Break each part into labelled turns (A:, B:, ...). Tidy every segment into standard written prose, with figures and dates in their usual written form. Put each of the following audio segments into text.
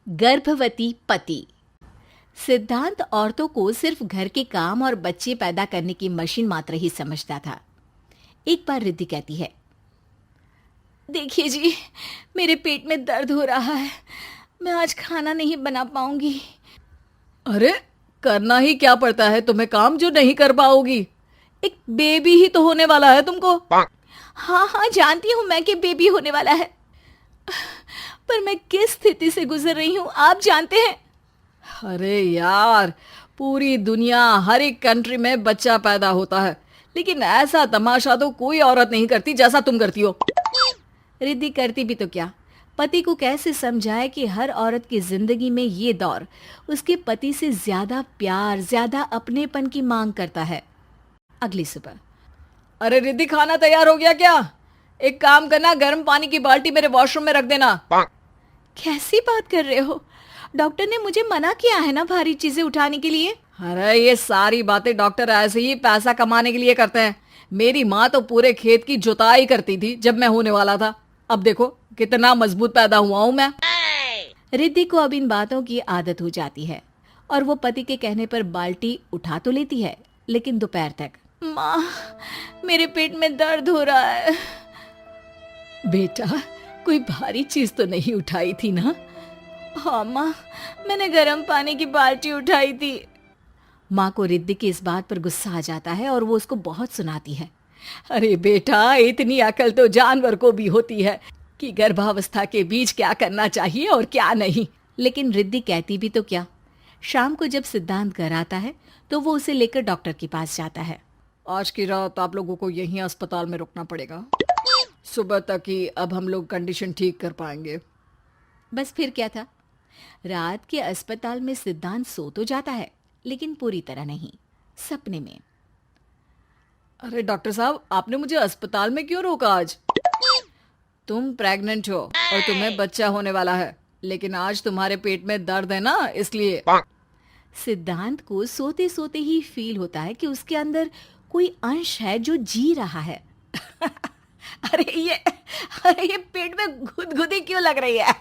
A: गर्भवती पति। सिद्धांत औरतों को सिर्फ घर के काम और बच्चे पैदा करने की मशीन मात्र ही समझता था। एक बार रिद्धि कहती है, देखिए जी, मेरे पेट में दर्द हो रहा है, मैं आज खाना नहीं बना पाऊंगी।
B: अरे करना ही क्या पड़ता है तुम्हें काम जो नहीं कर पाओगी? एक बेबी ही तो होने वाला है तुमको।
A: हाँ हाँ, जानती हूँ मैं कि बेबी होने वाला है, पर मैं किस स्थिति से गुजर रही हूँ आप जानते हैं।
B: अरे यार, पूरी दुनिया हर एक कंट्री में बच्चा पैदा होता है, लेकिन ऐसा तमाशा तो कोई औरत नहीं करती जैसा तुम करती हो।
A: रिद्धि करती भी तो क्या, पति को कैसे समझाए कि हर औरत की जिंदगी में ये दौर उसके पति से ज्यादा प्यार, ज्यादा अपनेपन की मांग करता है। अगली सुबह,
B: अरे रिद्धि, खाना तैयार हो गया क्या? एक काम करना, गर्म पानी की बाल्टी मेरे वॉशरूम में रख देना।
A: कैसी बात कर रहे हो? डॉक्टर ने मुझे मना किया है ना भारी चीजें उठाने के लिए।
B: अरे ये सारी बातें डॉक्टर ऐसे ही पैसा कमाने के लिए करते हैं। मेरी माँ तो पूरे खेत की जुताई करती थी जब मैं होने वाला था। अब देखो कितना मजबूत पैदा हुआ हूँ मैं।
A: रिद्धि को अब इन बातों की आदत हो जाती है और वो पति के कहने पर बाल्टी उठा तो लेती है, लेकिन दोपहर तक। माँ, मेरे पेट में दर्द हो रहा है।
B: बेटा, कोई भारी चीज तो नहीं उठाई थी ना?
A: हाँ माँ, मैंने गर्म पानी की बाल्टी उठाई थी। माँ को रिद्धि की इस बात पर गुस्सा आ जाता है और वो उसको बहुत सुनाती है।
B: अरे बेटा, इतनी अकल तो जानवर को भी होती है कि गर्भावस्था के बीच क्या करना चाहिए और क्या नहीं।
A: लेकिन रिद्धि कहती भी तो क्या। शाम को जब सिद्धांत घर आता है तो वो उसे लेकर डॉक्टर के पास जाता है।
B: आज की रात आप लोगों को यहीं अस्पताल में रुकना पड़ेगा, सुबह तक ही अब हम लोग कंडीशन ठीक कर पाएंगे।
A: बस फिर क्या था, रात के अस्पताल में सिद्धांत सो तो जाता है, लेकिन पूरी तरह नहीं, सपने में।
B: अरे डॉक्टर साहब, आपने मुझे अस्पताल में क्यों रोका आज? तुम प्रेग्नेंट हो और तुम्हें बच्चा होने वाला है, लेकिन आज तुम्हारे पेट में दर्द है ना, इसलिए।
A: सिद्धांत को सोते सोते ही फील होता है कि उसके अंदर कोई अंश है जो जी रहा है।
B: अरे ये पेट में गुदगुदी क्यों लग रही है?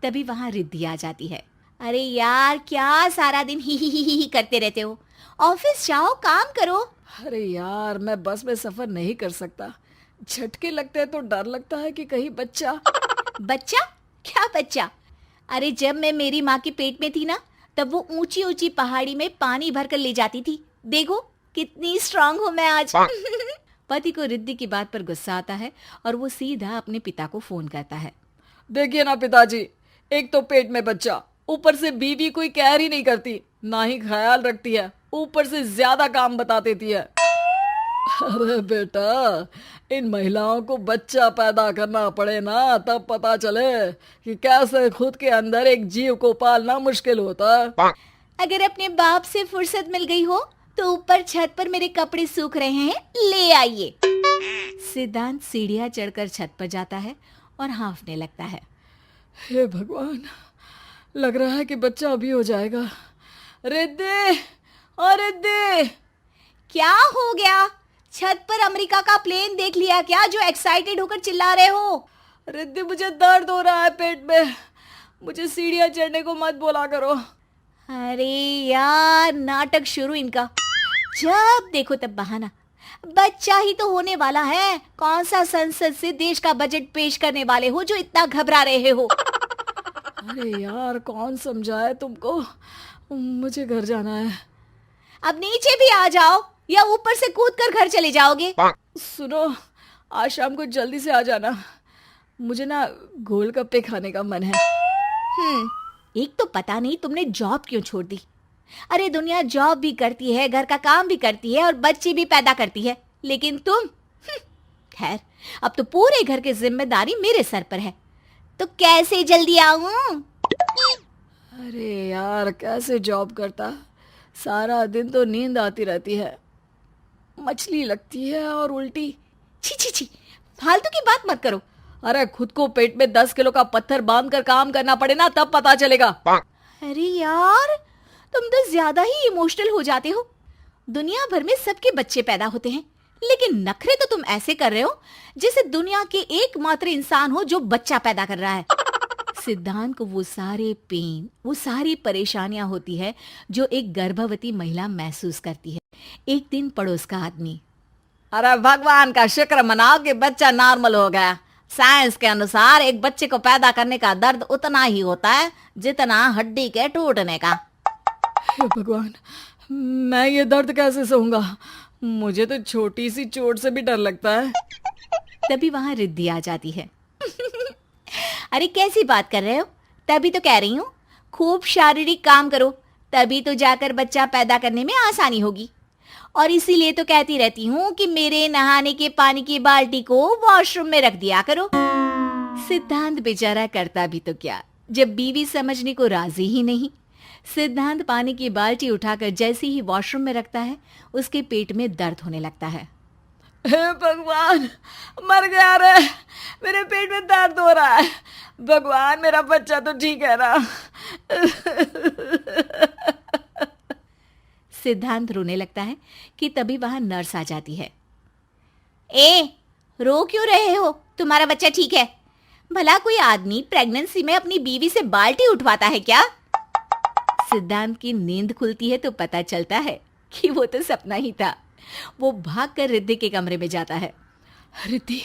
A: तभी वहां रिद्धि आ जाती है। अरे यार, क्या सारा दिन ही करते रहते हो? ऑफिस जाओ, काम करो।
B: अरे यार, मैं बस में सफर नहीं कर सकता। झटके लगते हैं तो डर लगता है कि कहीं बच्चा।
A: बच्चा? क्या बच्चा? अरे जब मैं मेरी माँ के पेट में थी ना, तब वो ऊंची ऊंची पहाड़ी में पानी भर कर ले जाती थी। देखो कितनी स्ट्रांग हूँ मैं आज। पति को रिद्धि की बात पर गुस्सा आता है और वो सीधा अपने पिता को फोन करता है।
B: देखिए ना पिताजी, एक तो पेट में बच्चा, ऊपर से बीवी कोई केयर ही नहीं करती, ना ही ख्याल रखती है, ऊपर से ज्यादा काम बता देती है। अरे बेटा, इन महिलाओं को बच्चा पैदा करना पड़े ना, तब पता चले कि कैसे खुद के अंदर एक जीव को पालना मुश्किल होता है।
A: अगर अपने बाप से फुर्सत मिल गई हो तो ऊपर छत पर मेरे कपड़े सूख रहे हैं, ले आइए। सिद्धांत सीढ़ियां चढ़कर छत पर जाता है और हांफने लगता है।
B: हे भगवान, लग रहा है कि बच्चा अभी हो जाएगा। रिद्धि, ओ रिद्धि!
A: क्या हो गया? छत पर अमेरिका का प्लेन देख लिया क्या जो एक्साइटेड होकर चिल्ला रहे हो?
B: रिद्धि, मुझे दर्द हो रहा है पेट में, मुझे सीढ़ियां चढ़ने को मत बोला करो।
A: अरे यार, नाटक शुरू इनका। जब देखो तब बहाना। बच्चा ही तो होने वाला है, कौन सा संसद से देश का बजट पेश करने वाले हो जो इतना घबरा रहे हो?
B: अरे यार, कौन समझाए तुमको, मुझे घर जाना है।
A: अब नीचे भी आ जाओ या ऊपर से कूद कर घर चले जाओगे?
B: सुनो, आज शाम को जल्दी से आ जाना, मुझे ना गोलगप्पे खाने का मन है।
A: एक तो पता नहीं तुमने जॉब क्यों छोड़ दी। अरे दुनिया जॉब भी करती है, घर का काम भी करती है और बच्चे भी पैदा करती है, लेकिन तुम खैर, अब तो पूरे घर की जिम्मेदारी मेरे सर पर है, तो कैसे जल्दी आऊं?
B: अरे यार, कैसे जॉब करता, सारा दिन तो नींद आती रहती है, मछली लगती है और उल्टी।
A: छी छी छी, फालतू की बात मत करो।
B: अरे खुद को पेट में 10 किलो का पत्थर बांध कर काम करना पड़े ना, तब पता चलेगा।
A: अरे यार, तुम तो ज्यादा ही इमोशनल हो जाते हो। दुनिया भर में सबके बच्चे पैदा होते हैं, लेकिन नखरे तो तुम ऐसे कर रहे हो जैसे दुनिया के एकमात्र इंसान हो जो बच्चा पैदा कर रहा है। सिद्धांत को वो सारे पेन, वो सारी परेशानियां होती है जो एक गर्भवती महिला महसूस करती है। एक दिन पड़ोस का आदमी,
B: अरे भगवान का शुक्र मनाओ कि बच्चा नॉर्मल हो गया। साइंस के अनुसार एक बच्चे को पैदा करने का दर्द उतना ही होता है जितना हड्डी के टूटने का।
C: हे भगवान, मैं ये दर्द कैसे सहूंगा? मुझे तो छोटी सी चोट से भी डर लगता है।
A: तभी वहां रिद्धि आ जाती है। अरे कैसी बात कर रहे हो? तभी तो कह रही हूँ, खूब शारीरिक काम करो, तभी तो जाकर बच्चा पैदा करने में आसानी होगी। और इसीलिए तो कहती रहती हूँ कि मेरे नहाने के पानी की बाल्टी को वॉशरूम में रख दिया करो। सिद्धांत बेचारा करता भी तो क्या, जब बीवी समझने को राजी ही नहीं। सिद्धांत पानी की बाल्टी उठाकर जैसे ही वॉशरूम में रखता है, उसके पेट में दर्द होने लगता है।
B: हे भगवान, मर गया रे, मेरे पेट में दर्द हो रहा है। भगवान, मेरा बच्चा तो ठीक है ना?
A: सिद्धांत रोने लगता है कि तभी वहां नर्स आ जाती है। ए, रो क्यों रहे हो? तुम्हारा बच्चा ठीक है। भला कोई आदमी प्रेगनेंसी में अपनी बीवी से बाल्टी उठवाता है क्या? सिद्धांत की नींद खुलती है तो पता चलता है कि वो तो सपना ही था। वो भागकर रिद्धि के कमरे में जाता है।
C: रिद्धि,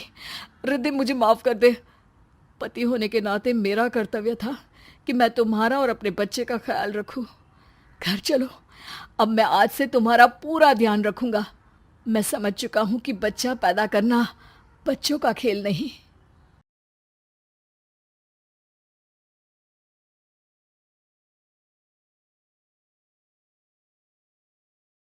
C: रिद्धि, मुझे माफ कर दे। पति होने के नाते मेरा कर्तव्य था कि मैं तुम्हारा और अपने बच्चे का ख्याल रखूं। घर चलो, अब मैं आज से तुम्हारा पूरा ध्यान रखूंगा। मैं समझ चुका हूं कि बच्चा पैदा करना बच्चों का खेल नहीं।